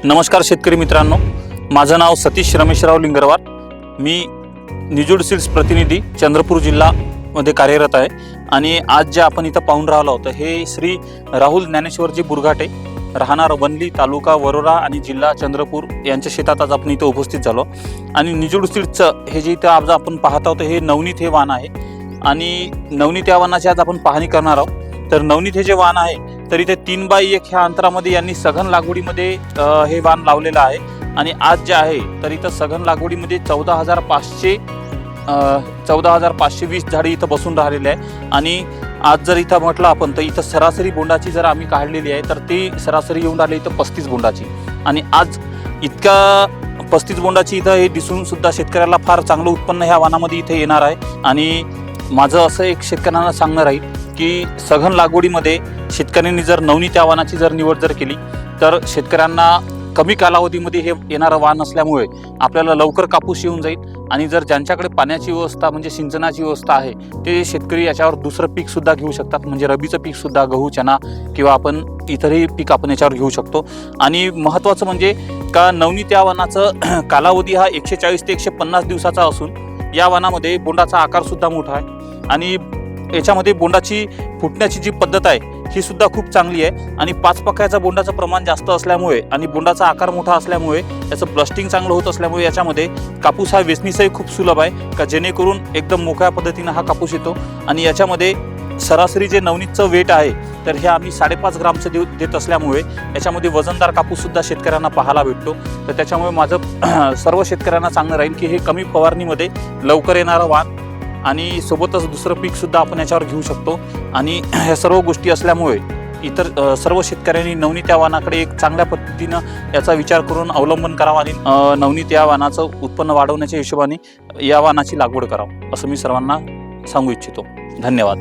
नमस्कार शेतकरी मित्रांनो, माझं नाव सतीश रमेशराव लिंगरवार। मी निजूड सीड्स प्रतिनिधी चंद्रपूर जिल्ह्यामध्ये कार्यरत आहे आणि आज जे आपण इथं पाहून राहिलो आहोत हे श्री राहुल ज्ञानेश्वरजी बुरघाटे, राहणार वनली, तालुका वरोरा आणि जिल्हा चंद्रपूर यांच्या शेतात आज आपण इथं उपस्थित झालो। आणि निजूड सीड्सचं हे जे इथं आज आपण पाहत आहोत हे नवनीत हे वाण आहे आणि नवनीत या वाणाची आज आपण पाहणी करणार आहोत। तर नवनीत हे जे वाण आहे तर इथे 3x1 ह्या अंतरामध्ये यांनी सघन लागवडीमध्ये हे वाण लावलेलं आहे आणि आज जे आहे तर इथं सघन लागवडीमध्ये 14,520 झाडे इथं बसून राहिलेले आहे। आणि आज जर इथं म्हटलं आपण तर इथं सरासरी बोंडाची जर आम्ही काढलेली आहे तर ती सरासरी येऊन राहिली इथं 35 बोंडाची। आणि आज इतका 35 बोंडाची इथं हे दिसून सुद्धा शेतकऱ्याला फार चांगलं उत्पन्न ह्या वाणामध्ये इथे येणार आहे। आणि माझं असं एक शेतकऱ्यांना सांगणं राहील की सघन लागवडीमध्ये शेतकऱ्यांनी जर नवनीत या वाणाची जर निवड जर केली तर शेतकऱ्यांना कमी कालावधीमध्ये हे येणारं वाण असल्यामुळे आपल्याला लवकर कापूस येऊन जाईल। आणि जर ज्यांच्याकडे पाण्याची व्यवस्था म्हणजे सिंचनाची व्यवस्था आहे ते शेतकरी याच्यावर दुसरं पीक सुद्धा घेऊ शकतात, म्हणजे रबीचं पीक सुद्धा, गहू, चना किंवा आपण इतरही पीक आपण याच्यावर घेऊ शकतो। आणि महत्त्वाचं म्हणजे का नवनीत या वाणाचं कालावधी हा 140 ते 150 दिवसाचा असून या वाणामध्ये बोंडाचा आकार सुद्धा मोठा आहे आणि याच्यामध्ये बोंडाची फुटण्याची जी पद्धत आहे ही सुद्धा खूप चांगली आहे। आणि 5 पक्याचा बोंडाचं प्रमाण जास्त असल्यामुळे आणि बोंडाचा आकार मोठा असल्यामुळे याचं ब्लस्टिंग चांगलं होत असल्यामुळे याच्यामध्ये कापूस हा वेचणीचाही खूप सुलभ आहे का जेणेकरून एकदम मोकळ्या पद्धतीनं हा कापूस येतो। आणि याच्यामध्ये सरासरी जे नवनीतचं वेट आहे तर हे आम्ही 5.5 ग्रामचं देत असल्यामुळे याच्यामध्ये वजनदार कापूस सुद्धा शेतकऱ्यांना पाहायला भेटतो। तर त्याच्यामुळे माझं सर्व शेतकऱ्यांना सांगणं राहील की हे कमी फवारणीमध्ये लवकर येणारं वाण आणि सोबतच दुसरं पीक सुद्धा आपण याच्यावर घेऊ शकतो। आणि ह्या सर्व गोष्टी असल्यामुळे इतर सर्व शेतकऱ्यांनी नवनीत या वाणाकडे एक चांगल्या पद्धतीनं याचा विचार करून अवलंबन करावा आणि नवनीत या वाणाचं उत्पन्न वाढवण्याच्या हिशोबाने या वाणाची लागवड करावं असं मी सर्वांना सांगू इच्छितो। धन्यवाद।